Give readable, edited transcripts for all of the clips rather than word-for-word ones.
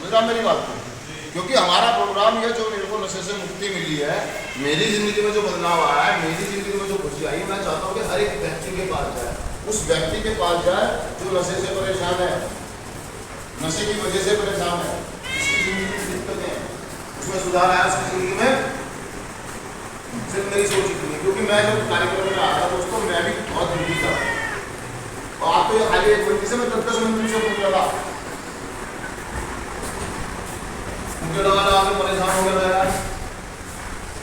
समझा मेरी बात को? क्योंकि हमारा प्रोग्राम ये जो मेरे को नशे से मुक्ति मिली है, मेरी ज़िंदगी में जो बदलाव आया है, मेरी ज़िंदगी में जो खुशी आई, मैं चाहता हूँ कि हर एक व्यक्ति के पास जाए, उस व्यक्ति के पास जाए जो नशे से परेशान है, नशे की वजह से परेशान है, उसकी ज़िंदगी में दिक्कतें हैं, उसमें सुधार आया उसकी ज़िंदगी में। सिर्फ मेरी सोच इतनी है, क्योंकि मैं जब कार्यक्रम में आया था दोस्तों, मैं भी बहुत दुखी था, और आप तो ये खाली एक बंदी से मैं 10 मिनट से पूछ रहा था, मुझे लगा परेशान हो गया यार।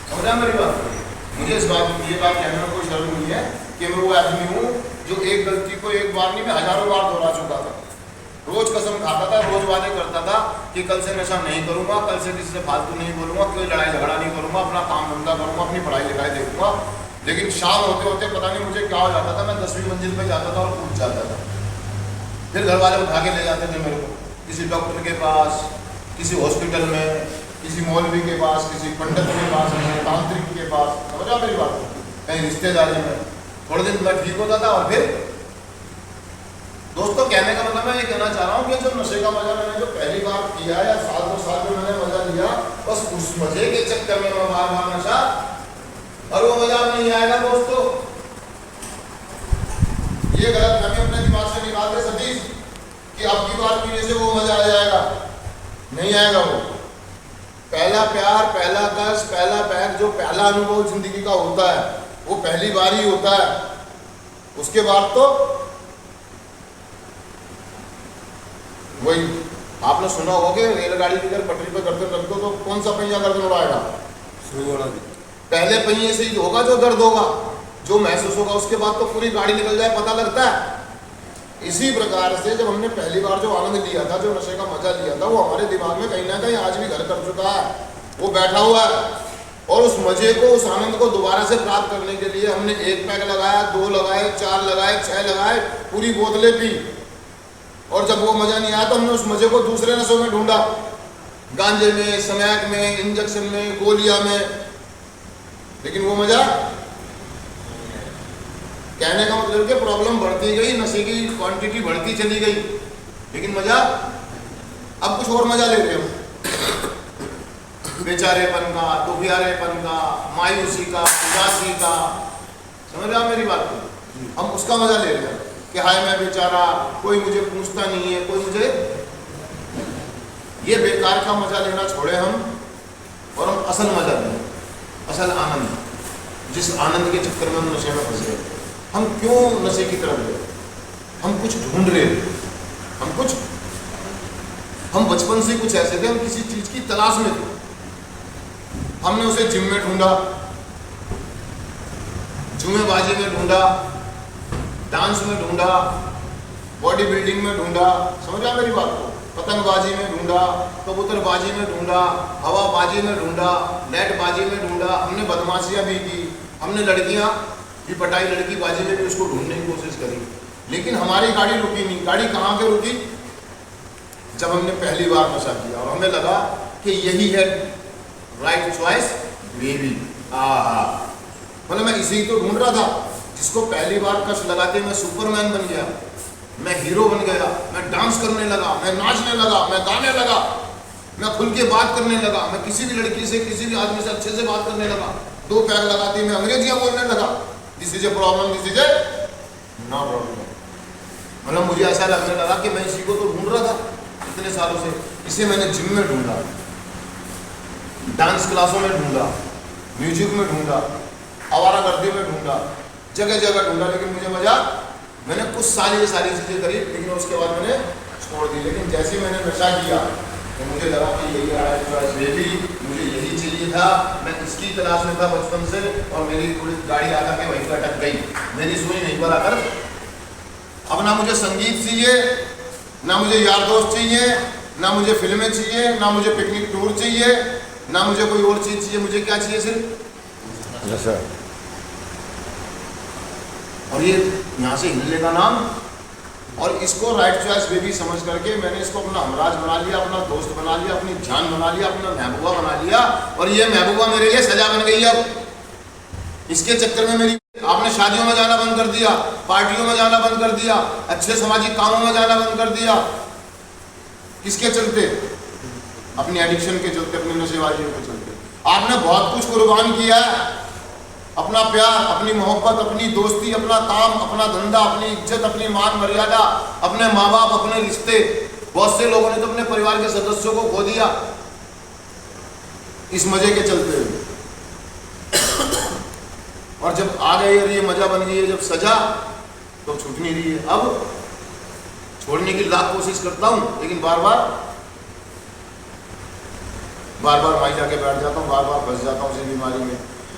समझा मेरी बात? मुझे ये बात कहने में कोई शर्म नहीं है कि मैं वो आदमी हूँ जो एक गलती को एक बार नहीं, मैं हजारों बार दोहरा चुका था। रोज कसम खाता था, रोज वादे करता था कि कल से नशा नहीं करूंगा, कल से किसी से फालतू नहीं बोलूंगा, कोई लड़ाई झगड़ा नहीं करूंगा, अपना काम धंधा करूंगा, अपनी पढ़ाई लिखाई देखूंगा। लेकिन शाम होते होते पता नहीं मुझे क्या हो जाता था, मैं 10वीं मंजिल पे जाता था और कूद जाता था। फिर घर वाले उठा के ले जाते थे मेरे को किसी डॉक्टर के पास, किसी हॉस्पिटल में, किसी मौलवी के पास, किसी पंडित के पास, किसी तांत्रिक के पास। समझा मेरी बात? कहीं रिश्तेदारी में। थोड़े दिन मैं ठीक होता था और फिर दोस्तों कहने का मतलब मैं ये कहना चाह रहा हूँ कि जो नशे का मजा मैंने जो पहली बार किया या साल 2 साल में मैंने मजा लिया, बस उस मजे के चक्कर में मैं बार बार नशा, और वो मजा नहीं आएगा दोस्तों। ये गलत फहमी अपने दिमाग से निकाल दे सतीश कि अब की बार पीने से वो मजा आ जाएगा, नहीं आएगा। वो पहला प्यार, पहला कश, पहला पैर, जो पहला अनुभव जिंदगी का होता है वो पहली बार ही होता है। उसके बाद तो वही आपने सुना होगा कि रेलगाड़ी की अगर पटरी पर गर्दन रख दो तो कौन सा पहिया गर्दन उड़ाएगा? पहले पहिए से ही होगा जो दर्द होगा, जो महसूस होगा, उसके बाद तो पूरी गाड़ी निकल जाए पता लगता है। इसी प्रकार से जब हमने पहली बार जो आनंद लिया था, जो नशे का मजा लिया था, वो हमारे दिमाग में कहीं ना कहीं आज भी घर कर चुका है, वो बैठा हुआ है। और उस मजे को, उस आनंद को दोबारा से प्राप्त करने के लिए हमने 1 पैक लगाया, 2 लगाए, 4 लगाए, 6 लगाए, पूरी बोतलें पी, और जब वो मजा नहीं आया तो हमने उस मजे को दूसरे नशों में ढूंढा, गांजे में, स्मैक में, इंजेक्शन में, गोलियां में, लेकिन वो मजा। कहने का मतलब कि प्रॉब्लम बढ़ती गई, नशे की क्वांटिटी बढ़ती चली गई, लेकिन मजा, अब कुछ और मजा ले रहे हम, बेचारेपन का, दुखियारेपन का, मायूसी का, उदासी का। समझ रहे हो मेरी बात को? हम उसका मजा ले रहे हैं कि हाय मैं बेचारा, कोई मुझे पूछता नहीं है, कोई मुझे, ये बेकार का मजा लेना छोड़े हम, और हम असल मजा लें, असल आनंद, जिस आनंद के चक्कर में हम नशे में फंस गए। हम क्यों नशे की तरफ गए? हम कुछ ढूंढ रहे थे, हम बचपन से कुछ ऐसे थे, हम किसी चीज की तलाश में थे। हमने उसे जिम में ढूंढा, जुएबाजी में ढूंढा, डांस में ढूंढा, बॉडी बिल्डिंग में ढूंढा। समझा मेरी बात को? पतंगबाजी में ढूंढा, कबूतरबाजी में ढूंढा, हवाबाजी में ढूंढा, नेटबाजी में ढूंढा, हमने बदमाशियां भी की, हमने लड़कियां भी पटाई, लड़की बाजी में भी उसको ढूंढने की कोशिश करी, लेकिन हमारी गाड़ी रुकी नहीं। गाड़ी कहाँ के रुकी? जब हमने पहली बार नशा किया और हमें लगा कि यही है राइट चॉइस बेबी। मतलब मैं इसी तो ढूंढ रहा था, जिसको पहली बार कश लगाते मैं सुपरमैन बन गया, मैं हीरो बन गया, मैं डांस करने लगा, मैं नाचने लगा, मैं गाने लगा, मैं खुल के बात करने लगा, मैं किसी भी लड़की से, किसी भी आदमी से अच्छे से बात करने लगा। 2 पैक लगाती मैं अंग्रेजियां बोलने लगा। This is a problem, this is a no problem. मतलब मुझे ऐसा लगने लगा कि मैं इसी को तो ढूंढ रहा था इतने सालों से। इसे मैंने जिम में ढूंढा, डांस क्लासों में ढूंढा, म्यूजिक में ढूंढा, आवारागर्दी में ढूंढा, जगह जगह ढूंढा, लेकिन मुझे मजा, मैंने कुछ साल ये सारी चीज़ें करी, लेकिन उसके बाद मैंने छोड़ दी। लेकिन जैसे ही मैंने नशा किया तो मुझे लगा कि यही राइट चॉइस बेबी, मुझे यही चाहिए था, मैं इसकी तलाश में था बचपन से, और मेरी पूरी गाड़ी आकर के वहीं पर अटक गई, मेरी सुई नहीं पर आकर। अब ना मुझे संगीत चाहिए, ना मुझे यार दोस्त चाहिए, ना मुझे फिल्में चाहिए, ना मुझे पिकनिक टूर चाहिए, ना मुझे कोई और चीज़ चाहिए। मुझे क्या चाहिए? सिर्फ नशा। और ये यहाँ से हिलने का नाम, और इसको राइट चॉइस बेबी समझ करके मैंने इसको अपना हमराज बना लिया, अपना दोस्त बना लिया, अपनी जान बना लिया, अपना महबूबा बना लिया, और ये महबूबा मेरे लिए सजा बन गई। अब इसके चक्कर में मेरी, आपने शादियों में जाना बंद कर दिया, पार्टियों में जाना बंद कर दिया, अच्छे सामाजिक कामों में जाना बंद कर दिया। किसके चलते? अपनी एडिक्शन के चलते, अपनी नशेबाजियों के चलते। आपने बहुत कुछ कुर्बान किया है, अपना प्यार, अपनी मोहब्बत, अपनी दोस्ती, अपना काम, अपना धंधा, अपनी इज्जत, अपनी मान मर्यादा, अपने माँ बाप, अपने रिश्ते। बहुत से लोगों ने तो अपने परिवार के सदस्यों को खो दिया इस मजे के चलते हुए। और जब आ गई और ये मजा बन गई है, जब सजा, तो छूट नहीं रही है। अब छोड़ने की लाख कोशिश करता हूं, लेकिन बार बार वहीं जाके बैठ जाता हूँ, बार बार फंस जाता हूँ उसी बीमारी में,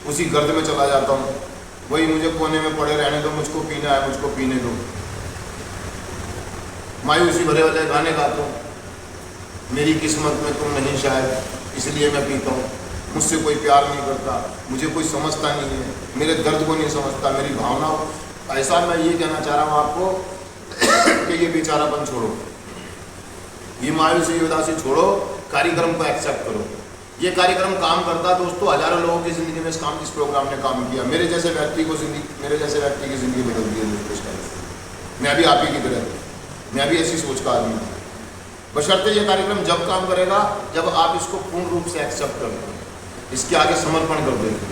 उसी गर्द में चला जाता हूँ। वही मुझे कोने में पड़े रहने दो, मुझको पीना है, मुझको पीने दो। मायूसी भरे वाले गाने गाता हूँ, मेरी किस्मत में तुम नहीं शायद, इसलिए मैं पीता हूँ। मुझसे कोई प्यार नहीं करता, मुझे कोई समझता नहीं है, मेरे दर्द को नहीं समझता, मेरी भावनाओं। ऐसा मैं ये कहना चाह रहा हूँ आपको कि ये बेचारापन छोड़ो, ये मायूसी उदासी छोड़ो, कार्यक्रम को एक्सेप्ट करो। ये कार्यक्रम काम करता दोस्तों, हजारों लोगों की जिंदगी में इस प्रोग्राम ने काम किया। मेरे जैसे व्यक्ति की जिंदगी बदल दी है दोस्तों इस टाइम। मैं भी आप ही की तरह, मैं भी ऐसी सोच का आदमी हूँ। बशर्ते ये कार्यक्रम जब काम करेगा जब आप इसको पूर्ण रूप से एक्सेप्ट कर लो, इसके आगे समर्पण कर देते,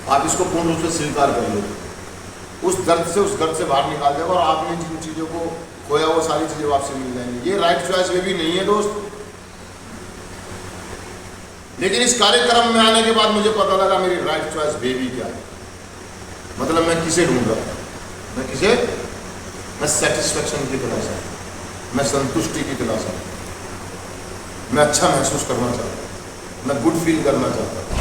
आप इसको पूर्ण रूप से स्वीकार कर लो, उस दर्द से बाहर निकाल देगा और आपने जिन चीज़ों को खोया वो सारी चीज़ें आपसे मिल जाएंगी। ये राइट चॉइस वे भी नहीं है दोस्त, लेकिन इस कार्यक्रम में आने के बाद मुझे पता लगा मेरी राइट चॉइस वे भी क्या है। मतलब मैं किसे ढूंढ रहा हूँ, मैं सेटिस्फेक्शन की तलाश है, मैं संतुष्टि की तलाश है, मैं अच्छा महसूस करना चाहता हूँ, मैं गुड फील करना चाहता था,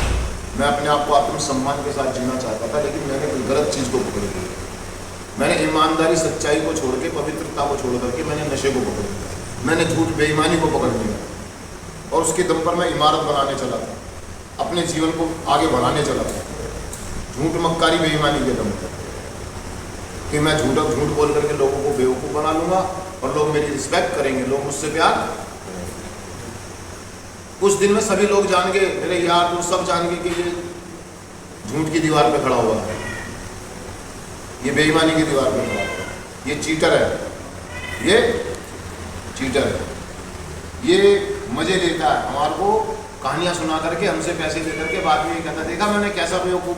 मैं अपने आप को आत्मसम्मान के साथ जीना चाहता था। लेकिन मैंने कोई गलत चीज़ को पकड़ लिया, मैंने ईमानदारी सच्चाई को छोड़ के, पवित्रता को छोड़ करके मैंने नशे को पकड़ लिया, मैंने झूठ बेईमानी को पकड़ लिया और उसके दम पर मैं इमारत बनाने चला था, अपने जीवन को आगे बढ़ाने चला था, झूठ मक्कारी बेईमानी के दम पर, कि मैं झूठ बोल करके लोगों को बेवकूफ़ बना लूँगा और लोग मेरी रिस्पेक्ट करेंगे, लोग मुझसे प्यार करेंगे। उस दिन में सभी लोग जान गए, मेरे यार दोस्त सब जान गए कि ये झूठ की दीवार पे खड़ा हुआ है, ये बेईमानी की दीवार पे खड़ा हुआ है, ये चीटर है, ये चीटर है, ये मजे लेता है हमारे को कहानियां सुना करके, हमसे पैसे दे करके, बाद में ये कहता देखा मैंने कैसा बेवकूफ।